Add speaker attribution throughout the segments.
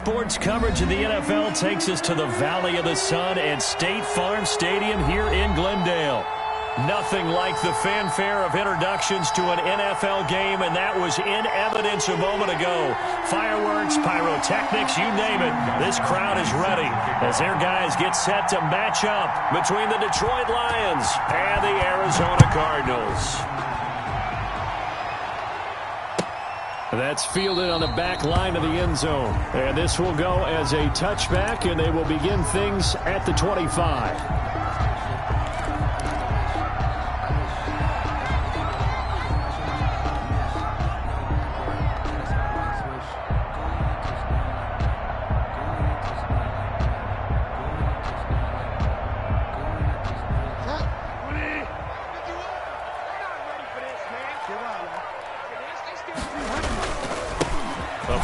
Speaker 1: sports coverage of the NFL takes us to the Valley of the Sun and State Farm Stadium here in Glendale. Nothing like the fanfare of introductions to an NFL game, and that was in evidence a moment ago. Fireworks, pyrotechnics, you name it. This crowd is ready as their guys get set to match up between the Detroit Lions and the Arizona Cardinals. That's fielded on the back line of the end zone. And this will go as a touchback, and they will begin things at the 25.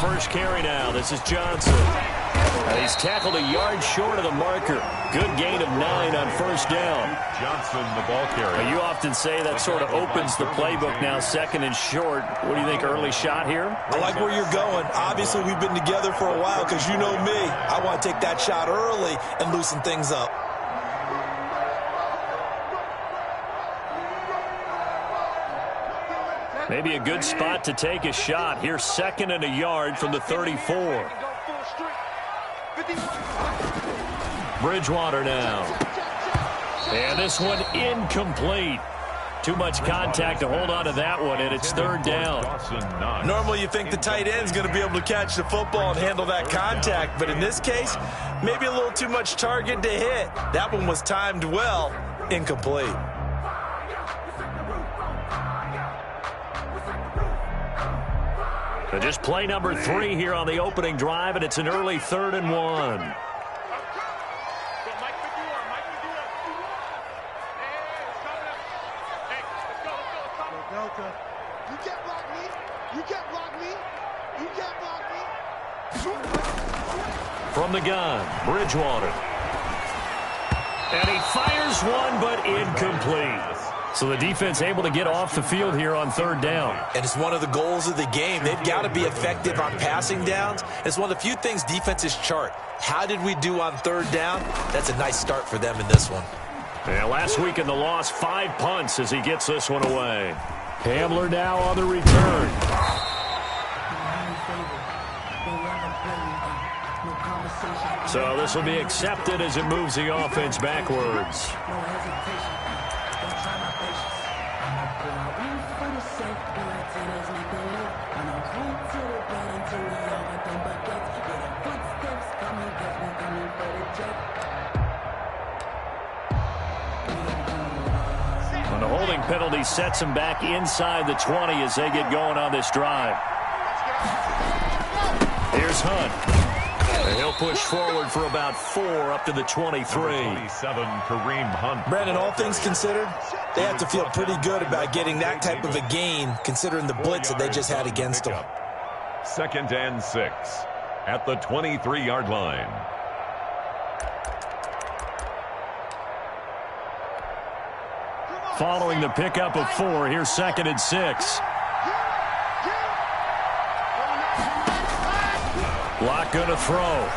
Speaker 1: First carry now. This is Johnson. He's tackled a yard short of the marker. Good gain of 9 on first down.
Speaker 2: Johnson, the ball carrier.
Speaker 1: You often say that sort of opens the playbook now, second and short. What do you think, early shot here?
Speaker 3: I like where you're going. Obviously, we've been together for a while because you know me. I want to take that shot early and loosen things up.
Speaker 1: Maybe a good spot to take a shot. Here's second and a yard from the 34. Bridgewater now. And this one incomplete. Too much contact to hold on to that one, and it's third down.
Speaker 3: Normally you think the tight end's going to be able to catch the football and handle that contact, but in this case, maybe a little too much target to hit. That one was timed well, incomplete.
Speaker 1: So just play number 3 here on the opening drive, and it's an early 3rd and 1. From the gun, Bridgewater. And he fires one, but incomplete. So the defense able to get off the field here on third down.
Speaker 3: And it's one of the goals of the game. They've got to be effective on passing downs. It's one of the few things defenses chart. How did we do on third down? That's a nice start for them in this one.
Speaker 1: Yeah, last week in the loss, 5 punts as he gets this one away. Hamler now on the return. So this will be accepted as it moves the offense backwards. And the holding penalty sets him back inside the 20 as they get going on this drive. Here's Hunt. And he'll push forward for about 4 up to the 23.
Speaker 2: 27, Kareem Hunt.
Speaker 3: Brandon, all things considered, they have to feel pretty good about getting that type of a gain, considering the blitz that they just had against them.
Speaker 2: 2nd and 6 at the 23-yard line.
Speaker 1: Following the pickup of 4, here's 2nd and 6. Lock going to throw.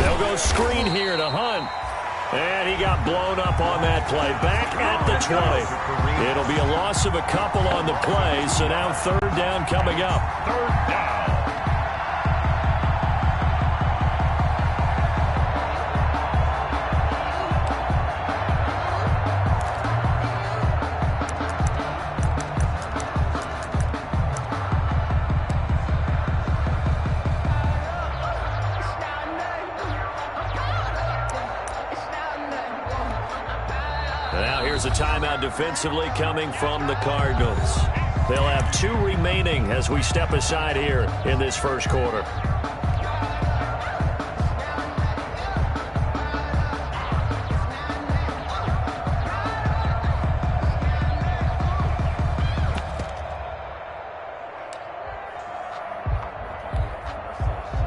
Speaker 1: They'll go screen here to Hunt. And he got blown up on that play. Back at the 20. It'll be a loss of a couple on the play. So now third down coming up.
Speaker 2: Third down.
Speaker 1: Here's a timeout defensively coming from the Cardinals. They'll have 2 remaining as we step aside here in this first quarter.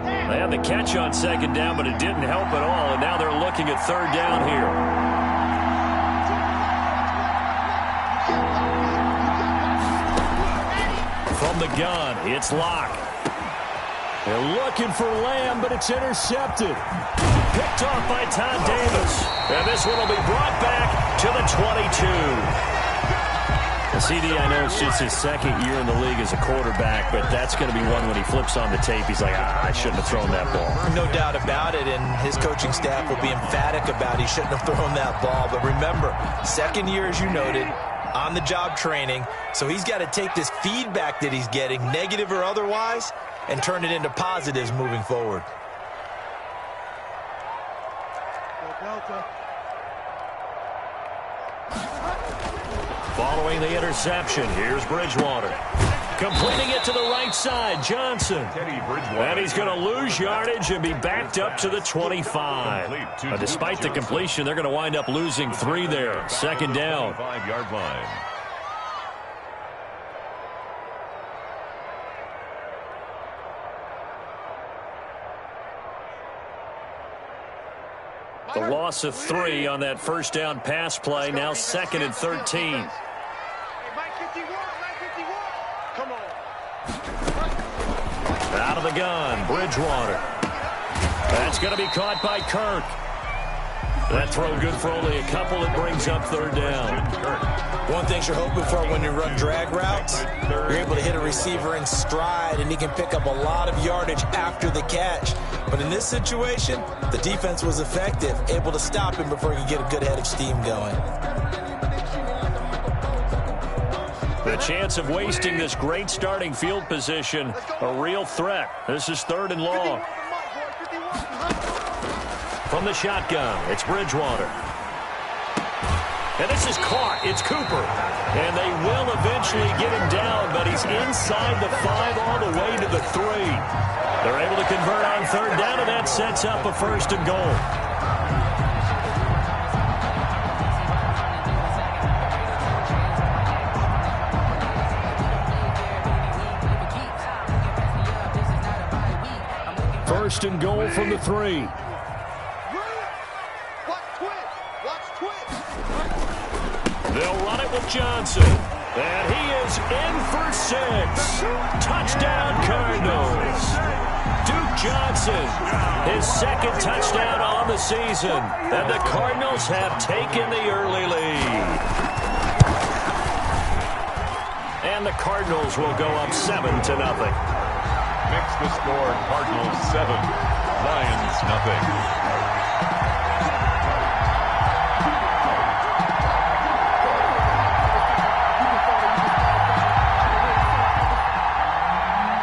Speaker 1: They had the catch on 2nd down, but it didn't help at all, and now they're looking at 3rd down here. From the gun, it's Locke. They're looking for Lamb, but it's intercepted. Picked off by Todd Davis. And this one will be brought back to the 22. CD, I know it's just his second year in the league as a quarterback, but that's going to be one when he flips on the tape. He's like, I shouldn't have thrown that ball.
Speaker 3: No doubt about it, and his coaching staff will be emphatic about he shouldn't have thrown that ball. But remember, second year, as you noted, on-the-job training, so he's got to take this feedback that he's getting, negative or otherwise, and turn it into positives moving forward.
Speaker 1: Following the interception, here's Bridgewater. Completing it to the right side, Johnson. And he's going to lose yardage and be backed up to the 25. Despite the completion, they're going to wind up losing 3 there. Second down.
Speaker 2: 5-yard line.
Speaker 1: The loss of 3 on that first down pass play. Now 2nd and 13. Out of the gun, Bridgewater. That's going to be caught by Kirk. That throw good for only a couple. It brings up 3rd down.
Speaker 3: One thing you're hoping for when you run drag routes, you're able to hit a receiver in stride, and he can pick up a lot of yardage after the catch. But in this situation, the defense was effective, able to stop him before he could get a good head of steam going.
Speaker 1: The chance of wasting this great starting field position, a real threat. This is 3rd and long. From the shotgun, it's Bridgewater. And this is caught. It's Cooper. And they will eventually get him down, but he's inside the 5 all the way to the 3. They're able to convert on 3rd down, and that sets up a 1st and goal. First and goal from the 3. They'll run it with Johnson. And he is in for 6. Touchdown, Cardinals. Duke Johnson, his 2nd touchdown on the season. And the Cardinals have taken the early lead. And the Cardinals will go up 7-0.
Speaker 2: Mix the score, Cardinals 7, Lions nothing.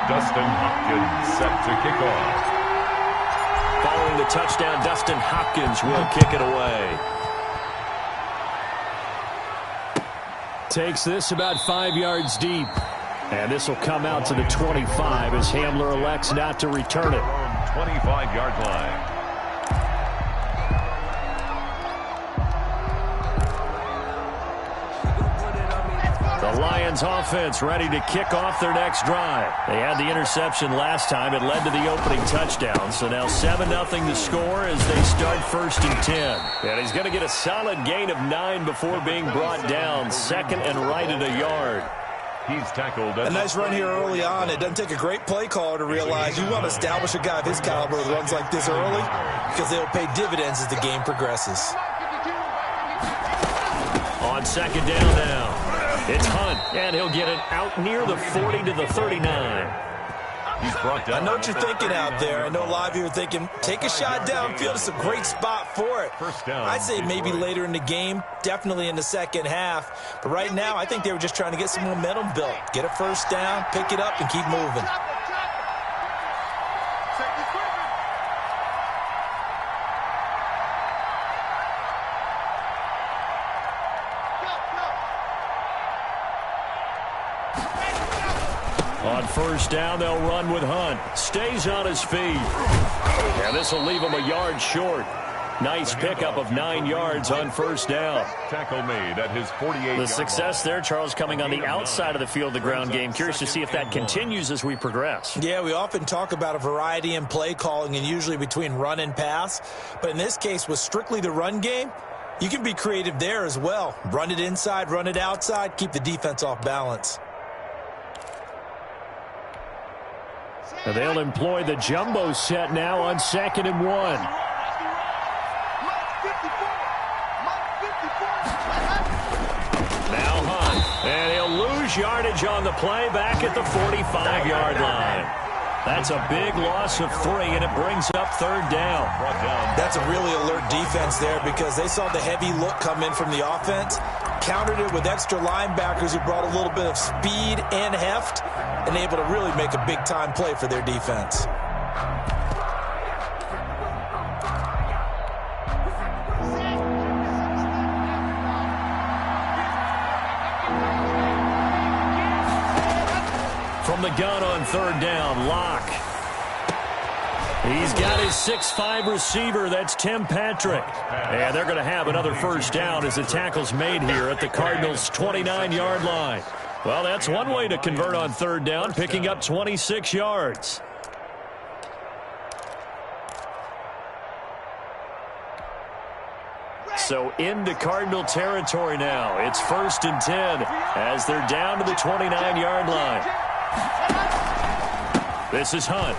Speaker 2: Dustin Hopkins set to kick off.
Speaker 1: Following the touchdown, Dustin Hopkins will kick it away. Takes this about 5 yards deep. And this will come out to the 25 as Hamler elects not to return it.
Speaker 2: 25-yard line.
Speaker 1: The Lions offense ready to kick off their next drive. They had the interception last time. It led to the opening touchdown. So now 7-0 to score as they start 1st and 10. And he's going to get a solid gain of 9 before being brought down. 2nd and right at a yard.
Speaker 2: He's tackled.
Speaker 3: A nice run here early on. It doesn't take a great play caller to realize you want to establish a guy of his caliber with runs like this early because they'll pay dividends as the game progresses.
Speaker 1: On 2nd down now. It's Hunt, and he'll get it out near the 40 to the 39.
Speaker 2: He's brought down.
Speaker 3: I know what you're thinking out there. I know a lot of you are thinking, take a shot downfield. It's a great spot for it.
Speaker 2: First down.
Speaker 3: I'd say maybe later in the game, definitely in the second half. But right now, I think they were just trying to get some momentum built. Get a first down, pick it up, and keep moving.
Speaker 1: On 1st down, they'll run with Hunt. Stays on his feet. And this will leave him a yard short. Nice pickup of 9 yards on 1st down.
Speaker 2: Tackle made at his 48.
Speaker 1: The success there, Charles, coming on the outside of the field, the ground game. Curious to see if that continues as we progress.
Speaker 3: Yeah, we often talk about a variety in play calling and usually between run and pass. But in this case, with strictly the run game, you can be creative there as well. Run it inside, run it outside, keep the defense off balance.
Speaker 1: And they'll employ the jumbo set now on 2nd and 1. Now Hunt, and he'll lose yardage on the play back at the 45-yard line. That's a big loss of 3, and it brings up 3rd down.
Speaker 3: That's a really alert defense there because they saw the heavy look come in from the offense, countered it with extra linebackers who brought a little bit of speed and heft, and able to really make a big-time play for their defense.
Speaker 1: From the gun on 3rd down, Locke. He's got his 6'5" receiver. That's Tim Patrick. And they're going to have another 1st down as the tackle's made here at the Cardinals' 29-yard line. Well, that's one way to convert on 3rd down, picking up 26 yards. So into Cardinal territory now. It's 1st and 10 as they're down to the 29-yard line. This is Hunt.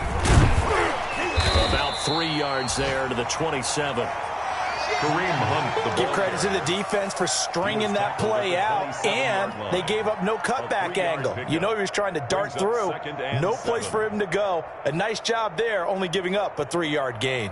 Speaker 1: About 3 yards there to the 27.
Speaker 2: Kareem Hunt.
Speaker 3: Give credit to the defense for stringing that play out, and they gave up no cutback angle. You know he was trying to dart through. No place for him to go. A nice job there, only giving up a 3-yard gain.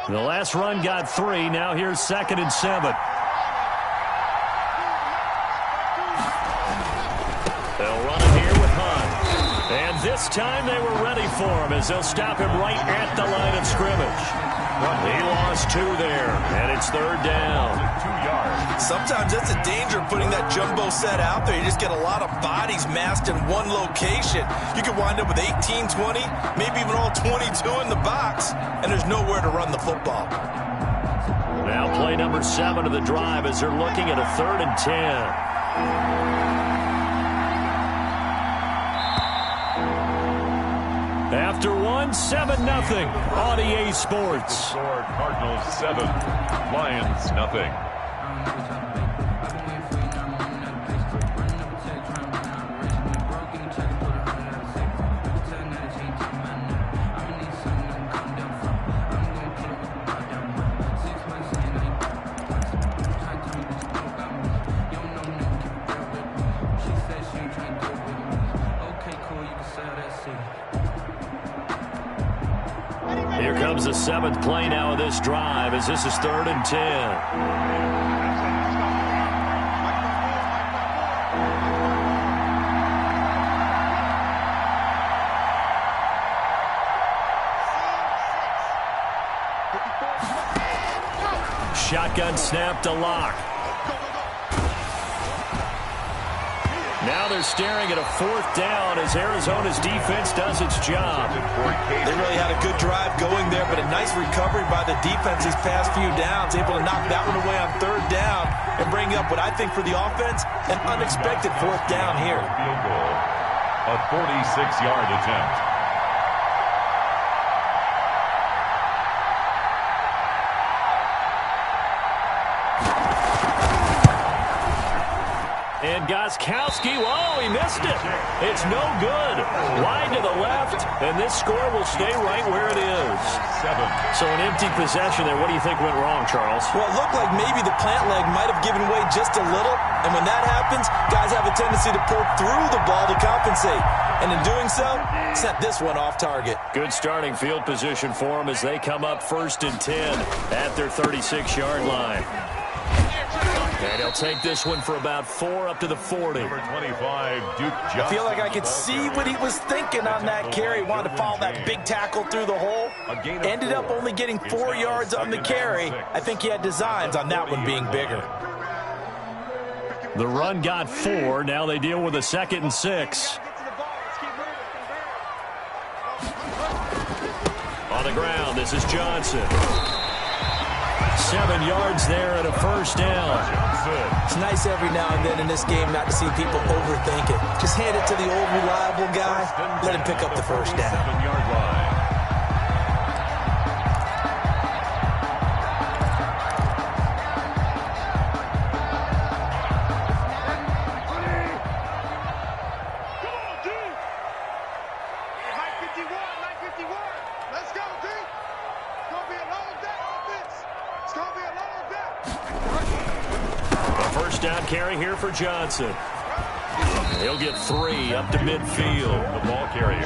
Speaker 1: The last run got 3. Now here's 2nd and 7. They'll run it here with Hunt. And this time they were ready for him as they'll stop him right at the line of scrimmage. He lost 2 there, and it's 3rd down.
Speaker 2: 2 yards.
Speaker 3: Sometimes that's a danger putting that jumbo set out there. You just get a lot of bodies massed in one location. You could wind up with 18, 20, maybe even all 22 in the box, and there's nowhere to run the football.
Speaker 1: Now play number 7 of the drive as they're looking at a 3rd and 10. After 1, 7-0 on EA Sports.
Speaker 2: Cardinals 7, Lions nothing.
Speaker 1: Here comes the 7th play now of this drive as this is 3rd and 10. Shotgun snap to Locke. Now they're staring at a 4th down as Arizona's defense does its job.
Speaker 3: They really had a good drive going there, but a nice recovery by the defense these past few downs, able to knock that one away on 3rd down and bring up what I think for the offense, an unexpected 4th down here.
Speaker 2: Field goal, a 46-yard attempt.
Speaker 1: And Gostkowski, whoa, he missed it. It's no good. Wide to the left, and this score will stay right where it is.
Speaker 2: 7.
Speaker 1: So an empty possession there. What do you think went wrong, Charles?
Speaker 3: Well, it looked like maybe the plant leg might have given way just a little, and when that happens, guys have a tendency to pull through the ball to compensate. And in doing so, set this one off target.
Speaker 1: Good starting field position for them as they come up 1st and 10 at their 36-yard line. And he'll take this one for about 4 up to the 40.
Speaker 2: Number 25, Duke Johnson.
Speaker 3: I feel like I could see what he was thinking on that carry. Wanted to follow that big tackle through the hole. Ended up only getting 4 yards on the carry. I think he had designs on that one being bigger.
Speaker 1: The run got 4. Now they deal with a 2nd and 6. On the ground, this is Johnson. 7 yards there and a 1st down.
Speaker 3: It's nice every now and then in this game not to see people overthink it. Just hand it to the old reliable guy. Let him pick up the 1st down.
Speaker 1: first down carry here for Johnson. He'll get 3 up to midfield.
Speaker 2: The ball carrier.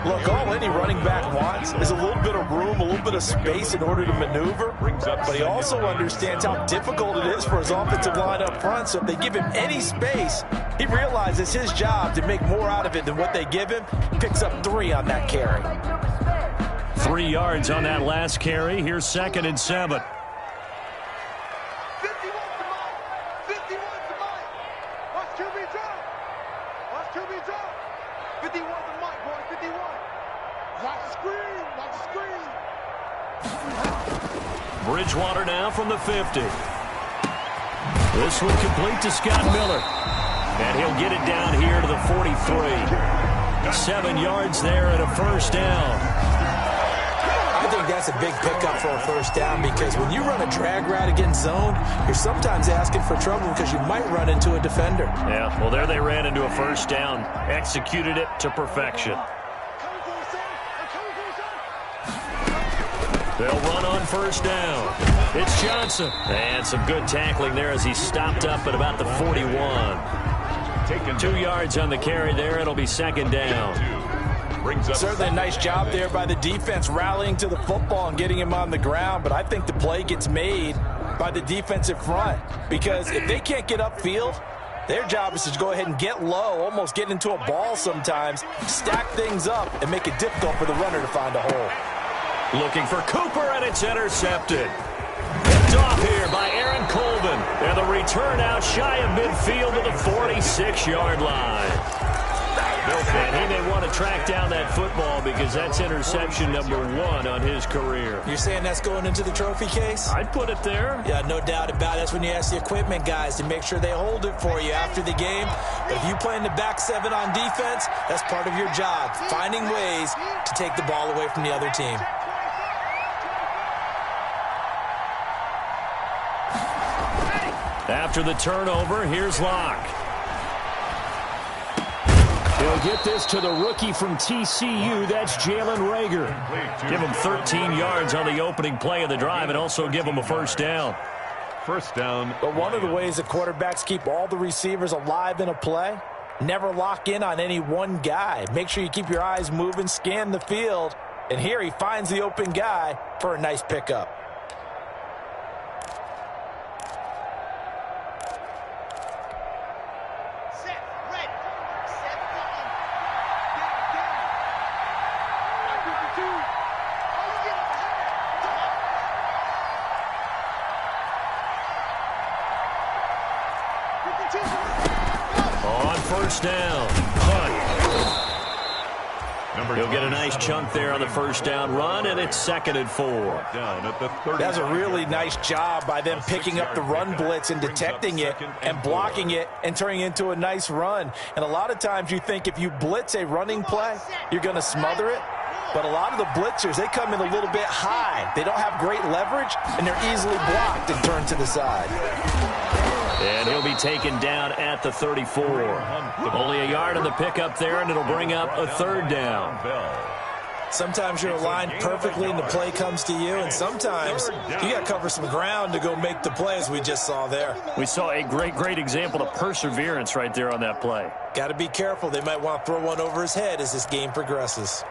Speaker 3: Look, all any running back wants is a little bit of room, a little bit of space in order to maneuver. But he also understands how difficult it is for his offensive line up front. So if they give him any space, he realizes his job to make more out of it than what they give him. Picks up 3 on that carry.
Speaker 1: 3 yards on that last carry. Here's 2nd and 7. Bridgewater now from the 50. This one complete to Scott Miller. And he'll get it down here to the 43. 7 yards there and a first down.
Speaker 3: I think that's a big pickup for a first down because when you run a drag route against zone, you're sometimes asking for trouble because you might run into a defender.
Speaker 1: Yeah, well, there they ran into a first down. Executed it to perfection. They'll run on first down. It's Johnson. And some good tackling there as he stopped up at about the 41. 2 yards on the carry there. It'll be 2nd down.
Speaker 3: Certainly a nice job there by the defense rallying to the football and getting him on the ground. But I think the play gets made by the defensive front because if they can't get upfield, their job is to go ahead and get low, almost get into a ball sometimes, stack things up, and make it difficult for the runner to find a hole.
Speaker 1: Looking for Cooper, and it's intercepted. Picked off here by Aaron Colvin. And the return out shy of midfield to the 46-yard line. And he may want to track down that football because that's interception number 1 on his career.
Speaker 3: You're saying that's going into the trophy case?
Speaker 1: I'd put it there.
Speaker 3: Yeah, no doubt about it. That's when you ask the equipment guys to make sure they hold it for you after the game. But if you play in the back 7 on defense, that's part of your job, finding ways to take the ball away from the other team.
Speaker 1: After the turnover, here's Locke. He'll get this to the rookie from TCU. That's Jalen Reagor. Give him 13 yards on the opening play of the drive and also give him a first down.
Speaker 2: First down.
Speaker 3: But one of the ways that quarterbacks keep all the receivers alive in a play, never lock in on any one guy. Make sure you keep your eyes moving, scan the field. And here he finds the open guy for a nice pickup.
Speaker 1: On first down. He'll get a nice chunk there on the first down run, and it's 2nd and 4.
Speaker 2: Down at the 30.
Speaker 3: That's a really nice job by them picking up the run blitz and detecting it and blocking it and turning it into a nice run. And a lot of times you think if you blitz a running play, you're going to smother it. But a lot of the blitzers, they come in a little bit high. They don't have great leverage, and they're easily blocked and turned to the side.
Speaker 1: And he'll be taken down at the 34. Only a yard on the pickup there, and it'll bring up a 3rd down.
Speaker 3: Sometimes you're aligned perfectly and the play comes to you, and sometimes you got to cover some ground to go make the play, as we just saw there.
Speaker 1: We saw a great example of perseverance right there on that play.
Speaker 3: Got to be careful. They might want to throw one over his head as this game progresses.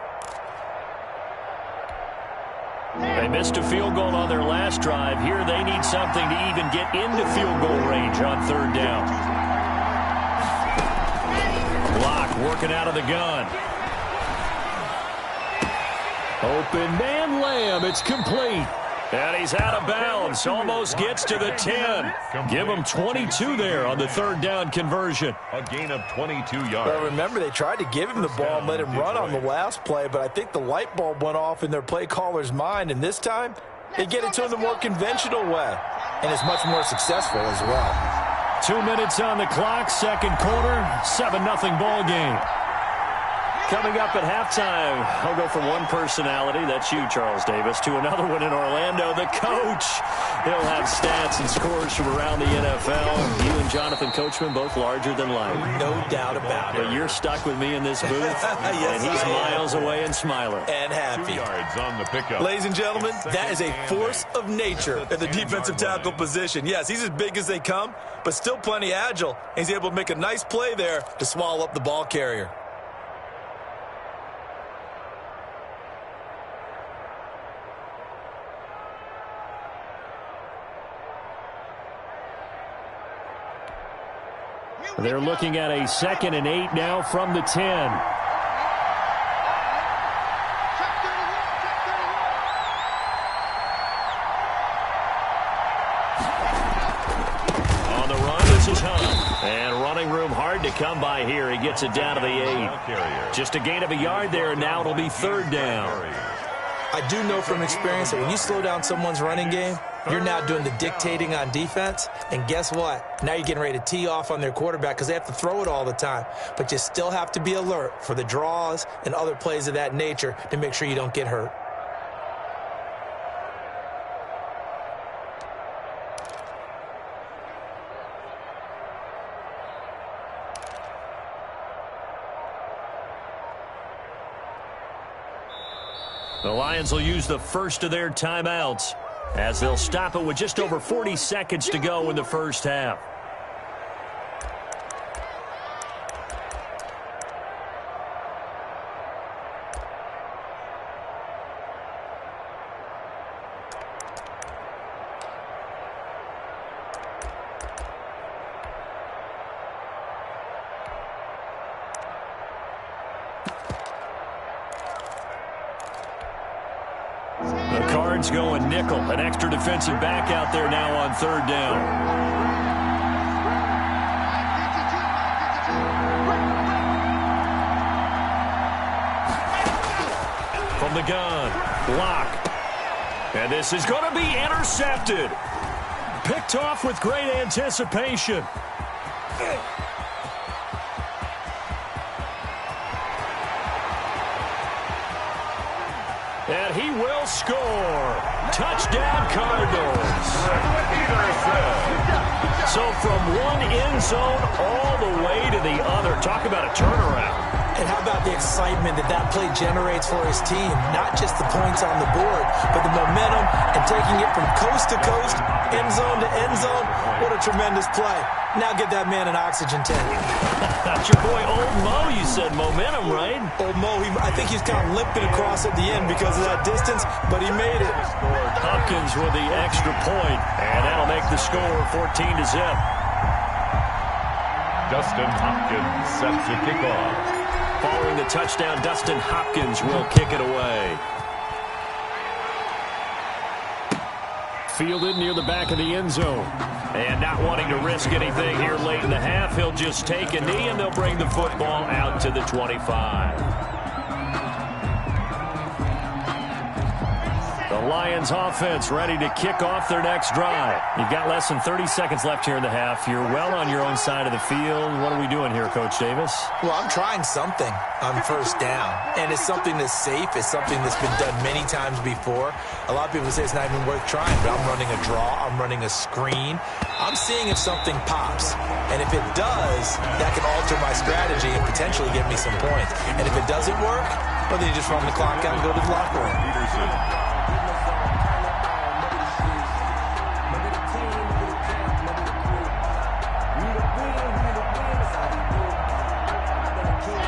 Speaker 1: They missed a field goal on their last drive. Here they need something to even get into field goal range on 3rd down. Block working out of the gun. Open man Lamb. It's complete. And he's out of bounds. Almost gets to the 10. Give him 22 there on the 3rd down conversion.
Speaker 2: A gain of 22 yards.
Speaker 3: Well, remember, they tried to give him the ball and let him run on the last play, but I think the light bulb went off in their play caller's mind, and this time they get it to him the more conventional way, and it's much more successful as well.
Speaker 1: 2 minutes on the clock, 2nd quarter, 7-0 ball game. Coming up at halftime, I'll go from one personality, that's you, Charles Davis, to another one in Orlando, the coach. He'll have stats and scores from around the NFL. You and Jonathan Coachman, both larger than life.
Speaker 3: No doubt about it.
Speaker 1: But you're stuck with me in this booth,
Speaker 3: yes,
Speaker 1: and he's miles away and smiling.
Speaker 3: And happy.
Speaker 2: 2 yards on the pickup.
Speaker 3: Ladies and gentlemen, that is a force of nature at the defensive tackle position. Yes, he's as big as they come, but still plenty agile. He's able to make a nice play there to swallow up the ball carrier.
Speaker 1: They're looking at a 2nd and 8 now from the 10. On the run, this is Hunt. And running room hard to come by here. He gets it down to the 8. Just a gain of a yard there, and now it'll be 3rd down.
Speaker 3: I do know from experience that when you slow down someone's running game, you're now doing the dictating on defense. And guess what? Now you're getting ready to tee off on their quarterback because they have to throw it all the time. But you still have to be alert for the draws and other plays of that nature to make sure you don't get hurt.
Speaker 1: The Lions will use the first of their timeouts as they'll stop it with just over 40 seconds to go in the first half. The Cards going nickel. An extra defensive back out there now on 3rd down. From the gun, block. And this is going to be intercepted. Picked off with great anticipation. And he will score. Touchdown, Cardinals. So from one end zone all the way to the other. Talk about a turnaround.
Speaker 3: And how about the excitement that that play generates for his team? Not just the points on the board, but the momentum and taking it from coast to coast, end zone to end zone. What a tremendous play. Now get that man an oxygen tank.
Speaker 1: That's your boy Old Mo, you said. Momentum, right?
Speaker 3: Old Mo, I think he's kind of limping across at the end because of that distance, but he made it.
Speaker 1: Hopkins with the extra point, and that'll make the score 14-0.
Speaker 2: Dustin Hopkins set to kick off.
Speaker 1: Following the touchdown, Dustin Hopkins will kick it away. Fielded near the back of the end zone. And not wanting to risk anything here late in the half, he'll just take a knee and they'll bring the football out to the 25. The Lions offense ready to kick off their next drive. You've got less than 30 seconds left here in the half. You're well on your own side of the field. What are we doing here, Coach Davis?
Speaker 3: Well, I'm trying something on 1st down. And it's something that's safe. It's something that's been done many times before. A lot of people say it's not even worth trying, but I'm running a draw. I'm running a screen. I'm seeing if something pops. And if it does, that can alter my strategy and potentially get me some points. And if it doesn't work, well, then you just run the clock out and go to the locker room.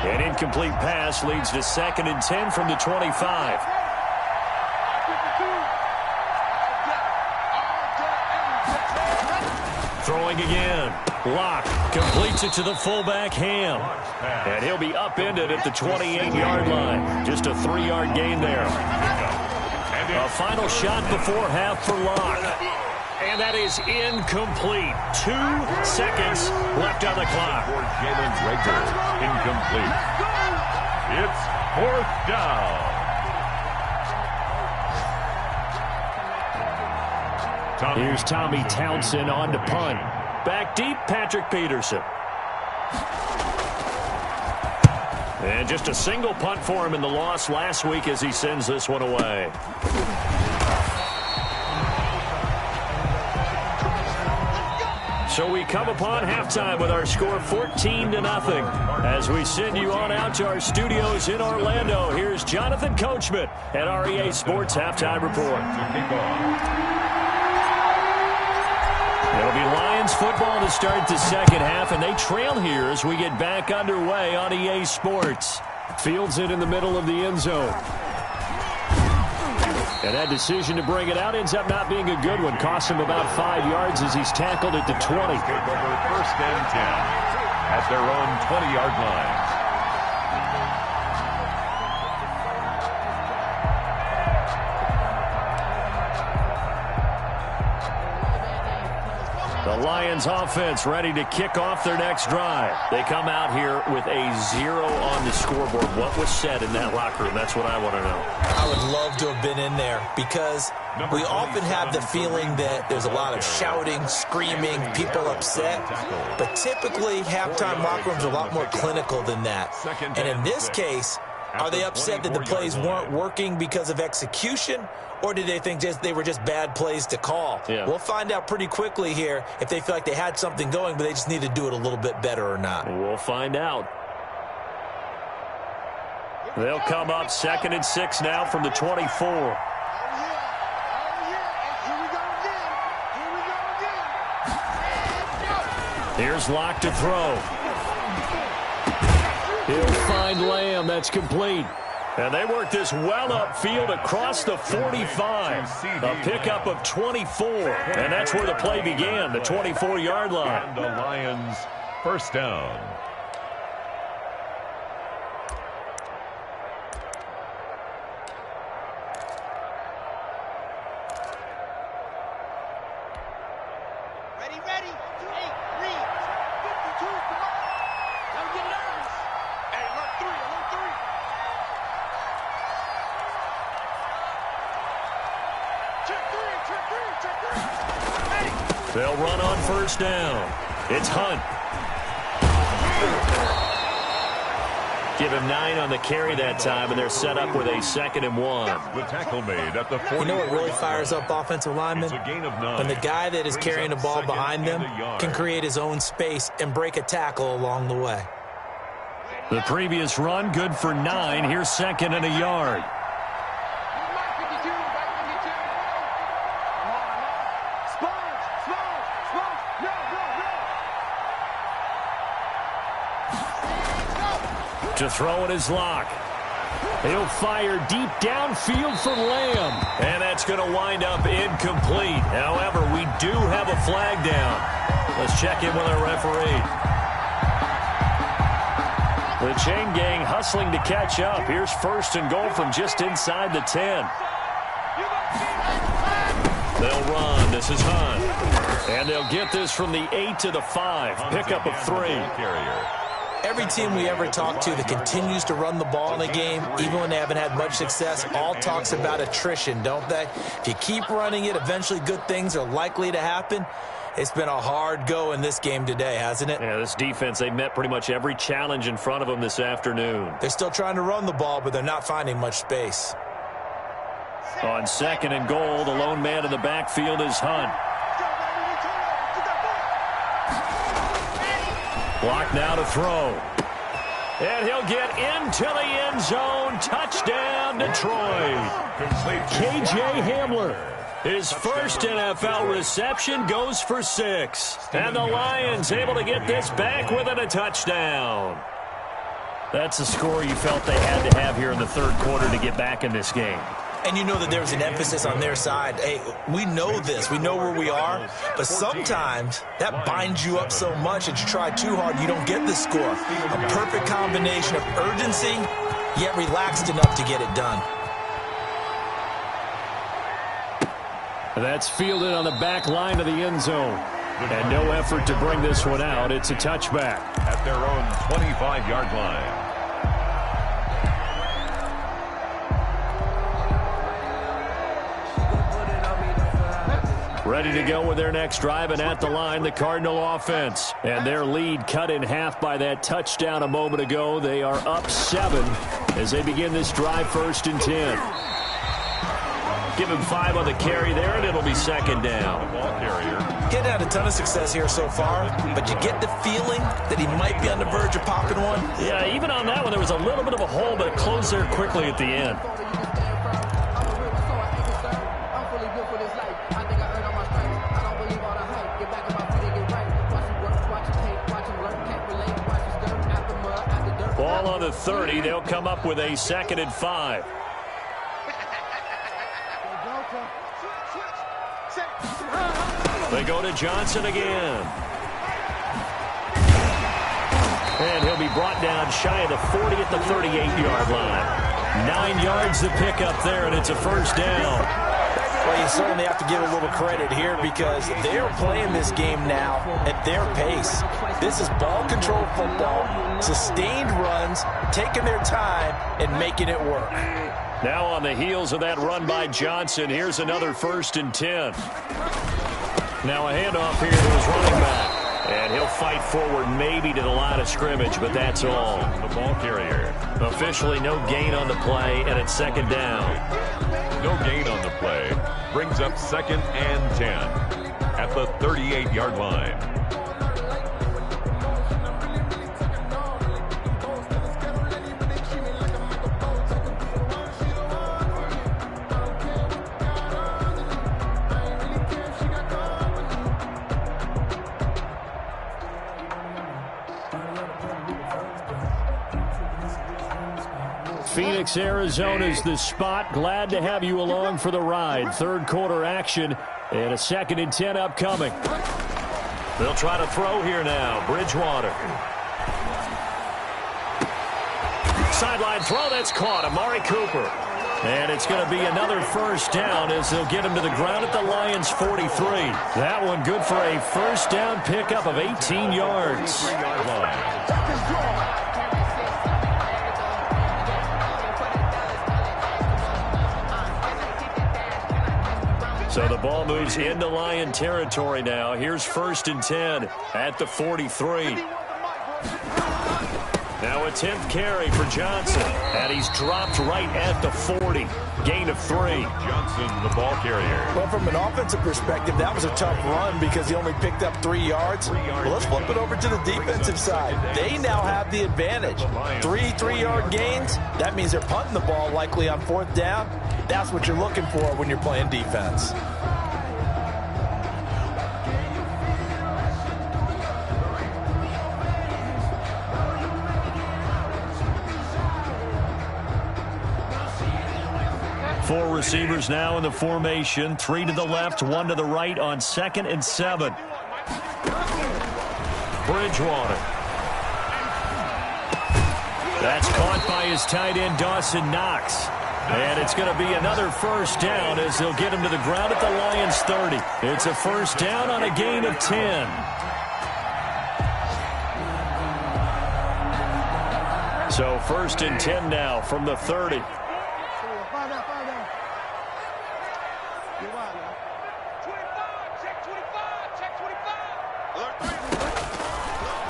Speaker 1: An incomplete pass leads to 2nd and 10 from the 25. Throwing again. Lock completes it to the fullback, Ham. And he'll be upended at the 28-yard line. Just a 3-yard gain there. A final shot before half for Lock. And that is incomplete. 2 seconds left on the clock.
Speaker 2: For Jalen's Rager, incomplete. It's 4th down.
Speaker 1: Here's Tommy Townsend on to punt. Back deep, Patrick Peterson. And just a single punt for him in the loss last week as he sends this one away. So we come upon halftime with our score 14-0. As we send you on out to our studios in Orlando, here's Jonathan Coachman at REA Sports Halftime Report. It'll be Lions football to start the second half, and they trail here as we get back underway on EA Sports. Fields it in the middle of the end zone. And that decision to bring it out ends up not being a good one. Costs him about 5 yards as he's tackled at the 20.
Speaker 2: First and 10 at their own 20-yard line.
Speaker 1: The Lions offense ready to kick off their next drive. They come out here with a 0 on the scoreboard. What was said in that locker room? That's what I want to know.
Speaker 3: I would love to have been in there because we often have the feeling that there's a lot of shouting, screaming, people upset. But typically, halftime locker rooms are a lot more clinical than that. And in this case, are they upset that the plays weren't working because of execution? Or did they think they were just bad plays to call?
Speaker 1: Yeah.
Speaker 3: We'll find out pretty quickly here if they feel like they had something going, but they just need to do it a little bit better or not.
Speaker 1: We'll find out. They'll come up 2nd and 6 now from the 24. Here's Locke to throw. He'll find Lamb. That's complete. And they work this well upfield across the 45. A pickup of 24. And that's where the play began, the 24-yard line.
Speaker 2: And the Lions first down.
Speaker 4: Ready. 8, 3, 52, come on. Don't get nervous. Hey, alert 3. Check 3. Ready.
Speaker 1: They'll run on first down. It's Hunt. Give him 9 on the carry that time, and they're set up with a 2nd and 1.
Speaker 2: The tackle made at the 40.
Speaker 3: You know what really fires up offensive linemen?
Speaker 2: It's a gain of 9.
Speaker 3: When the guy that is carrying the ball behind them can create his own space and break a tackle along the way.
Speaker 1: The previous run, good for 9. Here's 2nd and a yard. To throw it is Locke. He'll fire deep downfield for Lamb. And that's going to wind up incomplete. However, we do have a flag down. Let's check in with our referee. The chain gang hustling to catch up. Here's 1st and goal from just inside the 10. They'll run. This is Hunt. And they'll get this from the 8 to the 5. Pickup of 3.
Speaker 3: Every team we ever talk to that continues to run the ball in a game, even when they haven't had much success, all talks about attrition, don't they? If you keep running it, eventually good things are likely to happen. It's been a hard go in this game today, hasn't it?
Speaker 1: Yeah, this defense, they met pretty much every challenge in front of them this afternoon.
Speaker 3: They're still trying to run the ball, but they're not finding much space.
Speaker 1: On 2nd and goal, the lone man in the backfield is Hunt. Block now to throw. And he'll get into the end zone. Touchdown, Detroit. K.J. Hamler. His first NFL reception goes for 6. And the Lions able to get this back within a touchdown. That's the score you felt they had to have here in the 3rd quarter to get back in this game.
Speaker 3: And you know that there's an emphasis on their side. Hey, we know this. We know where we are. But sometimes that binds you up so much that you try too hard, you don't get the score. A perfect combination of urgency, yet relaxed enough to get it done.
Speaker 1: That's fielded on the back line of the end zone. And no effort to bring this one out. It's a touchback.
Speaker 2: At their own 25-yard line.
Speaker 1: Ready to go with their next drive, and at the line, the Cardinal offense. And their lead cut in half by that touchdown a moment ago. They are up 7 as they begin this drive, 1st and 10. Give him 5 on the carry there, and it'll be 2nd down.
Speaker 2: Ball carrier.
Speaker 3: Getting had a ton of success here so far, but you get the feeling that he might be on the verge of popping one.
Speaker 1: Yeah, even on that one, there was a little bit of a hole, but it closed there quickly at the end. Ball on the 30. They'll come up with a 2nd and 5. They go to Johnson again. And he'll be brought down shy of the 40 at the 38-yard line. 9 yards to pick up there, and it's a 1st down.
Speaker 3: Well, you certainly have to give a little credit here because they are playing this game now at their pace. This is ball control football, sustained runs, taking their time, and making it work.
Speaker 1: Now on the heels of that run by Johnson, here's another 1st and 10. Now a handoff here to his running back. And he'll fight forward maybe to the line of scrimmage, but that's all.
Speaker 2: The ball carrier.
Speaker 1: Officially no gain on the play, and it's 2nd down.
Speaker 2: No gain on the play. Brings up 2nd and 10 at the 38-yard line.
Speaker 1: Phoenix, Arizona's the spot. Glad to have you along for the ride. 3rd quarter action and a 2nd and 10 upcoming. They'll try to throw here now. Bridgewater. Sideline throw, that's caught. Amari Cooper. And it's going to be another 1st down as they'll get him to the ground at the Lions' 43. That one good for a 1st down pickup of 18 yards.
Speaker 2: 3-yard line.
Speaker 1: So the ball moves into Lion territory now. Here's 1st and 10 at the 43. Now a 10th carry for Johnson. And he's dropped right at the 40. Gain of 3.
Speaker 2: Johnson, the ball carrier.
Speaker 3: Well, from an offensive perspective, that was a tough run because he only picked up 3 yards. Well, let's flip it over to the defensive side. They now have the advantage. 3 3-yard gains. That means they're punting the ball likely on 4th down. That's what you're looking for when you're playing defense.
Speaker 1: Four receivers now in the formation. 3 to the left, 1 to the right on 2nd and 7. Bridgewater. That's caught by his tight end, Dawson Knox. And it's going to be another 1st down as they'll get him to the ground at the Lions' 30. It's a 1st down on a gain of 10. So 1st and 10 now from the 30.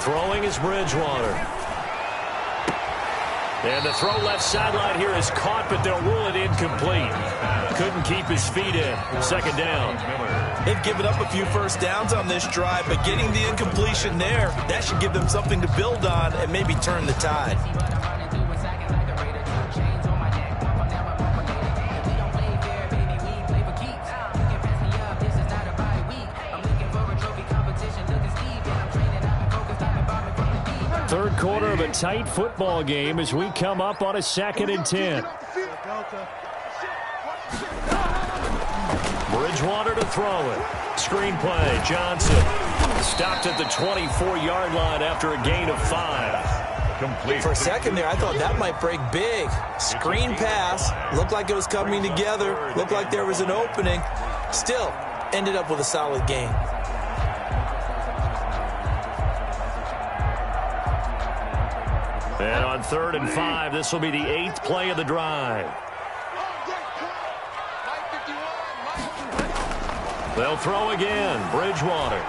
Speaker 1: Throwing is Bridgewater. And the throw left sideline here is caught, but they'll rule it incomplete. Couldn't keep his feet in. 2nd down.
Speaker 3: They've given up a few 1st downs on this drive, but getting the incompletion there, that should give them something to build on and maybe turn the tide.
Speaker 1: Third quarter of a tight football game as we come up on a 2nd and 10. Bridgewater to throw it. Screen play. Johnson stopped at the 24-yard line after a gain of 5.
Speaker 2: Complete.
Speaker 3: For a second there, I thought that might break big. Screen pass. Looked like it was coming together. Looked like there was an opening. Still, ended up with a solid gain.
Speaker 1: And on 3rd and 5, this will be the 8th play of the drive. They'll throw again. Bridgewater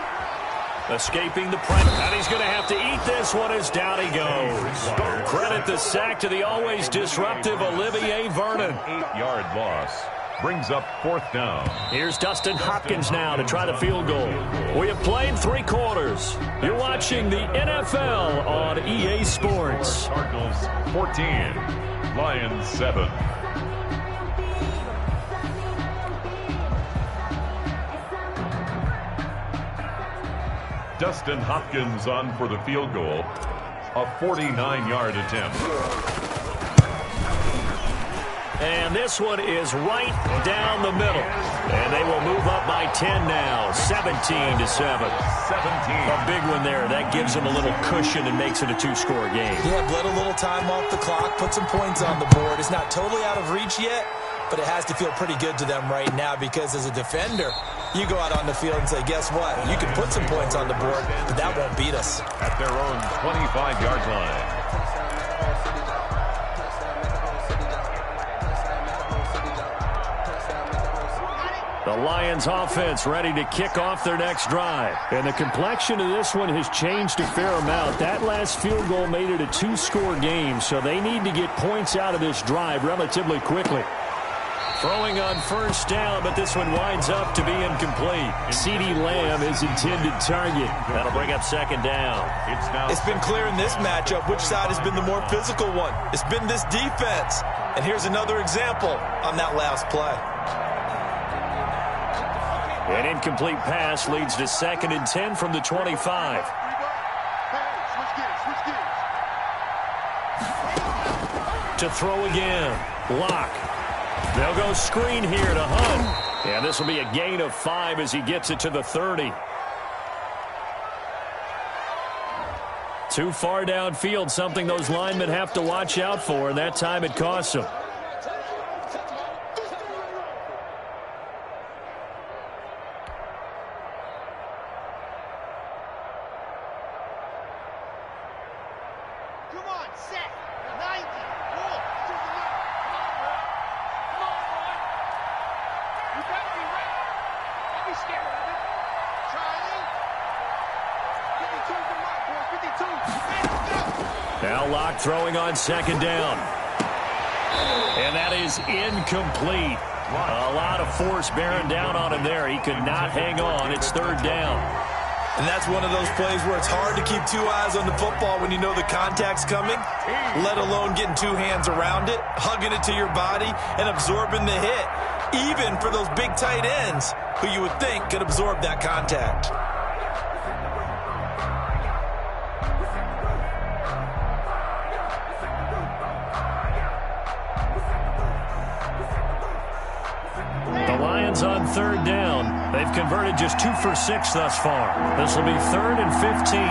Speaker 1: escaping the pressure. And he's going to have to eat this one as down he goes. Credit the sack to the always disruptive Olivier Vernon.
Speaker 2: 8-yard loss. Brings up 4th down.
Speaker 1: Here's Dustin Hopkins now to try the field goal. We have played 3 quarters. You're watching the NFL on EA Sports.
Speaker 2: Cardinals 14. Lions 7. Dustin Hopkins on for the field goal. A 49-yard attempt.
Speaker 1: And this one is right down the middle. And they will move up by 10 now, 17-7.
Speaker 2: 17.
Speaker 1: A big one there. That gives them a little cushion and makes it a 2-score game.
Speaker 3: Yeah, bled a little time off the clock, put some points on the board. It's not totally out of reach yet, but it has to feel pretty good to them right now because as a defender, you go out on the field and say, guess what? You can put some points on the board, but that won't beat us.
Speaker 2: At their own 25-yard line.
Speaker 1: The Lions offense ready to kick off their next drive. And the complexion of this one has changed a fair amount. That last field goal made it a 2-score game, so they need to get points out of this drive relatively quickly. Throwing on 1st down, but this one winds up to be incomplete. CeeDee Lamb is intended target. That'll bring up 2nd down.
Speaker 3: It's been clear in this matchup which side has been the more physical one. It's been this defense. And here's another example on that last play.
Speaker 1: An incomplete pass leads to 2nd and 10 from the 25. To throw again. Lock. They'll go screen here to Hunt. And this will be a gain of 5 as he gets it to the 30. Too far downfield, something those linemen have to watch out for, and that time it costs them. Now Locke throwing on 2nd down. And that is incomplete. A lot of force bearing down on him there. He could not hang on. It's 3rd down.
Speaker 3: And that's one of those plays where it's hard to keep 2 eyes on the football when you know the contact's coming, let alone getting 2 hands around it, hugging it to your body, and absorbing the hit, even for those big tight ends who you would think could absorb that contact.
Speaker 1: On 3rd down. They've converted just 2 for 6 thus far. This will be 3rd and 15.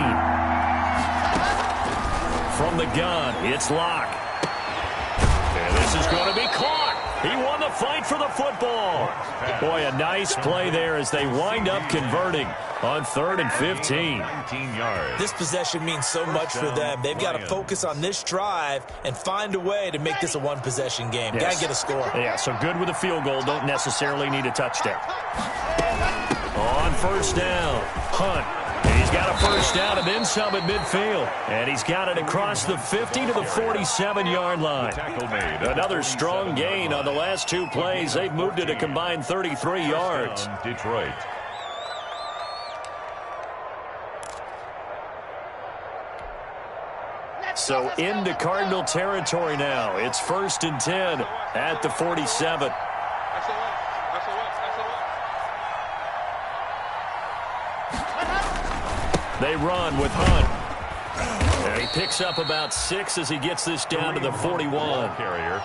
Speaker 1: From the gun, it's Locke. And this is going to be caught. He won the fight for the football. Boy, a nice play there as they wind up converting on 3rd and 15.
Speaker 2: 19 yards.
Speaker 3: This possession means so much for them. They've got to focus on this drive and find a way to make this a 1-possession game. Got to get a score.
Speaker 1: Yeah, so good with a field goal. Don't necessarily need a touchdown. On 1st down, Hunt. He's got a 1st down and then some at midfield. And he's got it across the 50 to the 47-yard line. Another strong gain on the last 2 plays. They've moved it a combined 33 yards.
Speaker 2: Detroit.
Speaker 1: So into Cardinal territory now. It's 1st and 10 at the 47. They run with Hunt. And he picks up about 6 as he gets this down to the 41.
Speaker 2: Carrier.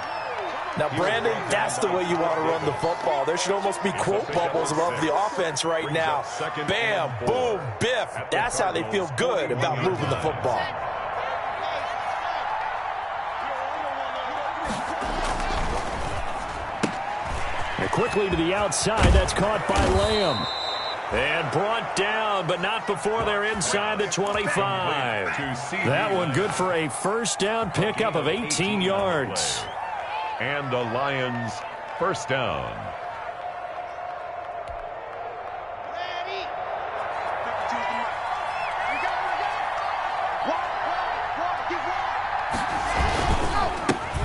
Speaker 3: Now, Brandon, that's the way you want to run the football. There should almost be quote bubbles above the offense right now. Bam, boom, biff. That's how they feel good about moving the football.
Speaker 1: And quickly to the outside. That's caught by Lamb. And brought down, but not before they're inside the 25. That one good for a 1st down pickup of 18 yards.
Speaker 2: And the Lions 1st down.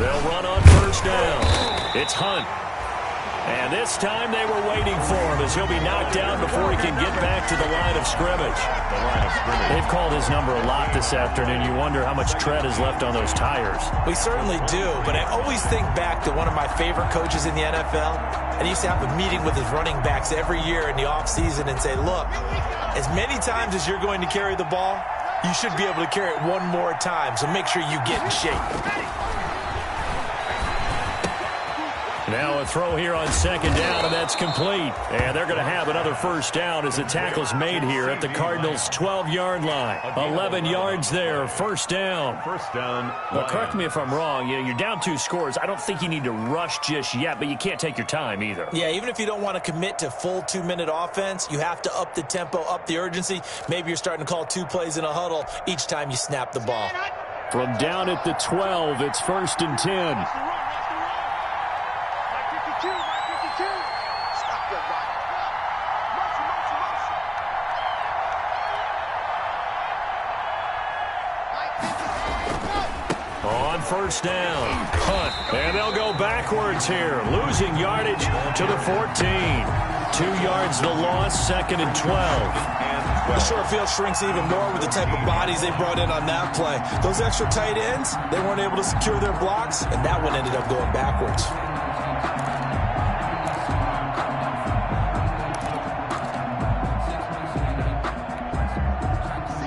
Speaker 1: They'll run on first down. It's Hunt. And this time they were waiting for him as he'll be knocked down before he can get back to the line of scrimmage. They've called his number a lot this afternoon. You wonder how much tread is left on those tires.
Speaker 3: We certainly do, but I always think back to one of my favorite coaches in the NFL, and he used to have a meeting with his running backs every year in the offseason and say, look, as many times as you're going to carry the ball, you should be able to carry it one more time, so make sure you get in shape.
Speaker 1: Now a throw here on second down, and that's complete. And they're going to have another first down as the tackle's made here at the Cardinals' 12-yard line. 11 yards there, first down. Well, correct me if I'm wrong. You're down 2 scores. I don't think you need to rush just yet, but you can't take your time either.
Speaker 3: Yeah, even if you don't want to commit to full 2-minute offense, you have to up the tempo, up the urgency. Maybe you're starting to call 2 plays in a huddle each time you snap the ball.
Speaker 1: From down at the 12, it's first and 10. On first down, Hunt, and they'll go backwards here, losing yardage to the 14. 2 yards the loss, second and 12.
Speaker 3: The short field shrinks even more with the type of bodies they brought in on that play. Those extra tight ends, they weren't able to secure their blocks, and that one ended up going backwards.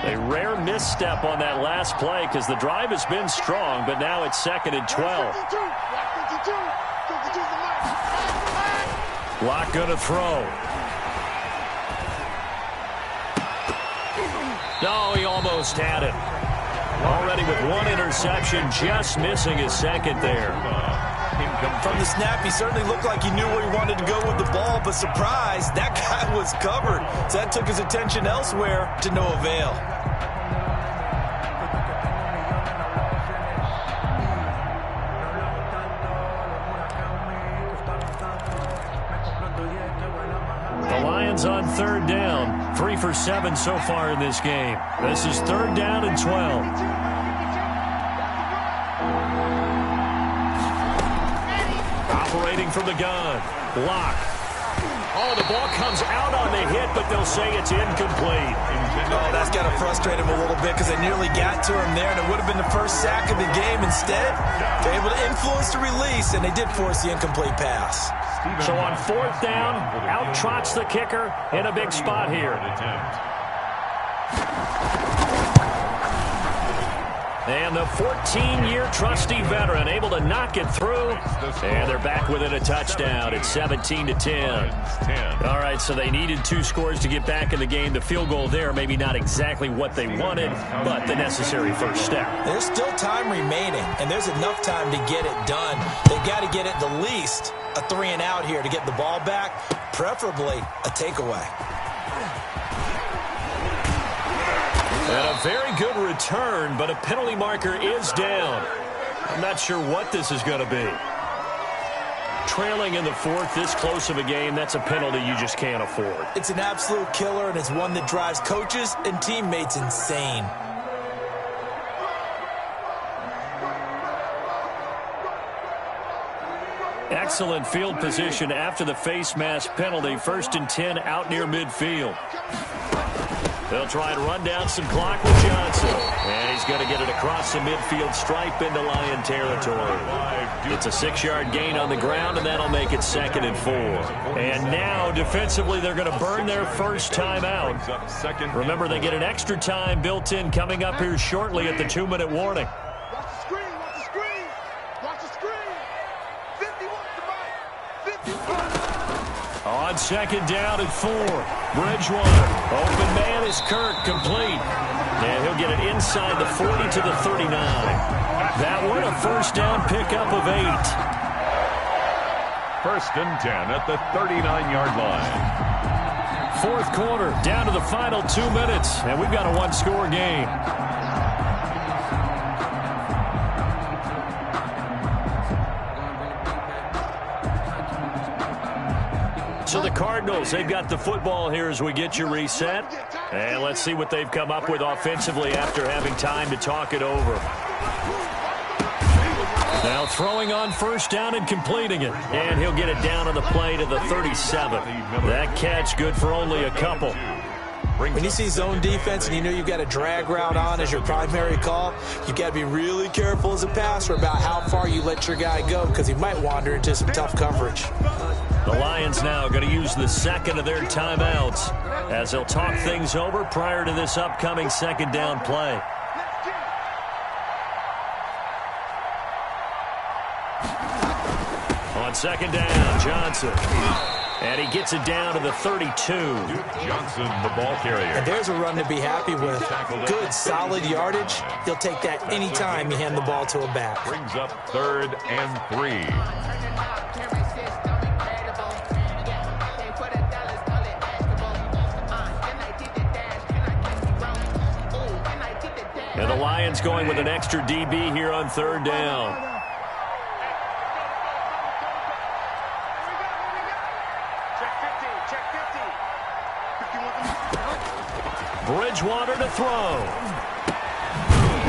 Speaker 1: A rare misstep on that last play because the drive has been strong, but now it's second and 12. Lock going to throw. No, he almost had it. Already with 1 interception, just missing his second there.
Speaker 3: From the snap, he certainly looked like he knew where he wanted to go with the ball, but surprise, that guy was covered. So that took his attention elsewhere to no avail.
Speaker 1: The Lions on third down, 3 for 7 so far in this game. This is third down and 12. Operating from the gun. Block. Oh, the ball comes out on the hit, but they'll say it's incomplete.
Speaker 3: Oh, that's got to frustrate him a little bit because they nearly got to him there, and it would have been the first sack of the game. Instead, they're able to influence the release, and they did force the incomplete pass.
Speaker 1: So on fourth down, out trots the kicker in a big spot here. And the 14-year trusty veteran able to knock it through. And they're back within a touchdown. It's 17-10. All right, so they needed 2 scores to get back in the game. The field goal there, maybe not exactly what they wanted, but the necessary first step.
Speaker 3: There's still time remaining, and there's enough time to get it done. They've got to get at the least a 3-and-out here to get the ball back, preferably a takeaway.
Speaker 1: And a very good return, but a penalty marker is down. I'm not sure what this is going to be. Trailing in the 4th, this close of a game, that's a penalty you just can't afford.
Speaker 3: It's an absolute killer, and it's one that drives coaches and teammates insane.
Speaker 1: Excellent field position after the face mask penalty. First and 10 out near midfield. They'll try and run down some clock with Johnson. And he's going to get it across the midfield stripe into Lion territory. It's a 6-yard gain on the ground, and that'll make it second and 4. And now, defensively, they're going to burn their first time out. Remember, they get an extra time built in coming up here shortly at the 2-minute warning.
Speaker 4: Watch the screen, watch the screen. Watch the screen. 51 to Mike. 51.
Speaker 1: On second down at 4. Bridgewater. Open man is Kirk, complete. And he'll get it inside the 40 to the 39. That one a first down pickup of 8.
Speaker 2: First and 10 at the 39-yard line.
Speaker 1: 4th quarter, down to the final 2 minutes, and we've got a 1-score game. So the Cardinals, they've got the football here as we get you reset. And let's see what they've come up with offensively after having time to talk it over. Now throwing on first down and completing it. And he'll get it down on the play to the 37. That catch good for only a couple.
Speaker 3: When you see zone defense and you know you've got a drag route on as your primary call, you've got to be really careful as a passer about how far you let your guy go because he might wander into some tough coverage.
Speaker 1: The Lions now going to use the second of their timeouts as they'll talk things over prior to this upcoming second down play. On second down, Johnson. And he gets it down to the 32.
Speaker 2: Johnson, the ball carrier.
Speaker 3: And there's a run to be happy with. Good, solid yardage. He'll take that anytime you hand the ball to a back.
Speaker 2: Brings up 3rd and 3.
Speaker 1: And the Lions going with an extra DB here on 3rd down. Bridgewater to throw.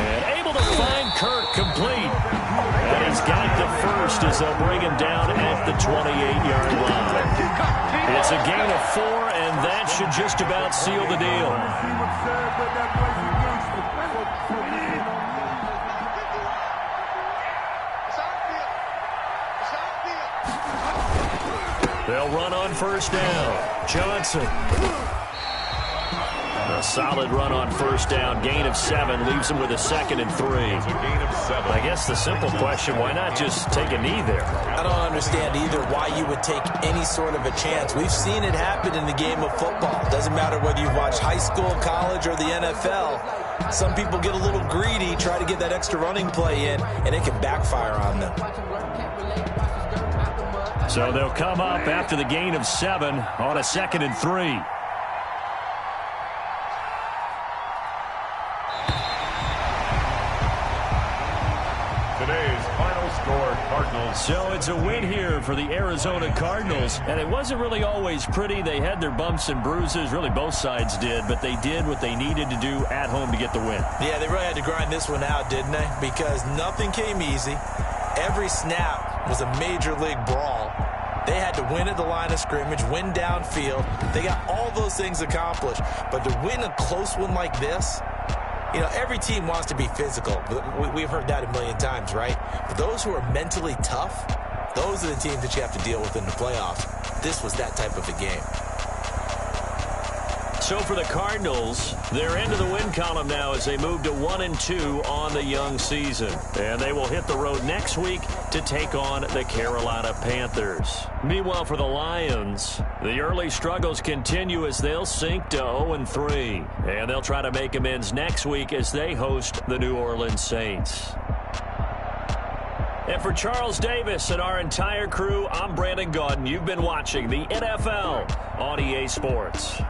Speaker 1: And able to find Kirk complete. And he's got the first as they'll bring him down at the 28-yard line. It's a gain of 4, and that should just about seal the deal. They'll run on first down. Johnson. A solid run on first down. Gain of 7 leaves him with a 2nd and 3.
Speaker 2: It's a gain of 7.
Speaker 1: I guess the simple question, why not just take a knee there?
Speaker 3: I don't understand either why you would take any sort of a chance. We've seen it happen in the game of football. It doesn't matter whether you watch high school, college, or the NFL. Some people get a little greedy, try to get that extra running play in, and it can backfire on them.
Speaker 1: So they'll come up after the gain of 7 on a 2nd and 3.
Speaker 2: Today's final score, Cardinals.
Speaker 1: So it's a win here for the Arizona Cardinals. And it wasn't really always pretty. They had their bumps and bruises. Really, both sides did. But they did what they needed to do at home to get the win.
Speaker 3: Yeah, they really had to grind this one out, didn't they? Because nothing came easy. Every snap was a major league brawl. They had to win at the line of scrimmage, win downfield. They got all those things accomplished. But to win a close one like this, you know, every team wants to be physical. We've heard that a million times, right? But those who are mentally tough, those are the teams that you have to deal with in the playoffs. This was that type of a game.
Speaker 1: So for the Cardinals, they're into the win column now as they move to 1-2 on the young season. And they will hit the road next week to take on the Carolina Panthers. Meanwhile, for the Lions, the early struggles continue as they'll sink to 0-3. And they'll try to make amends next week as they host the New Orleans Saints. And for Charles Davis and our entire crew, I'm Brandon Gaudin. You've been watching the NFL on EA Sports.